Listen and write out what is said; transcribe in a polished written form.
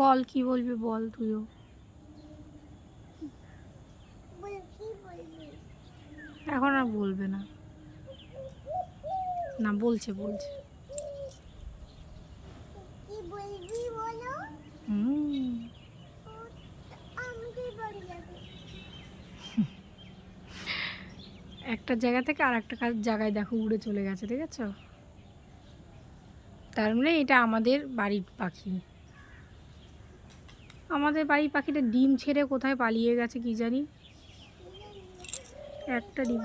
বল কি বলবি, বল তুইও। এখন আর বলবে না, না বলছে বলছে। একটা জায়গা থেকে আর একটা জায়গায় দেখো উড়ে চলে গেছে, ঠিক আছে? তার মানে এটা আমাদের বাড়ির পাখি। আমাদের বাড়ির পাখিটা ডিম ছেড়ে কোথায় পালিয়ে গেছে কি জানি, একটা ডিম।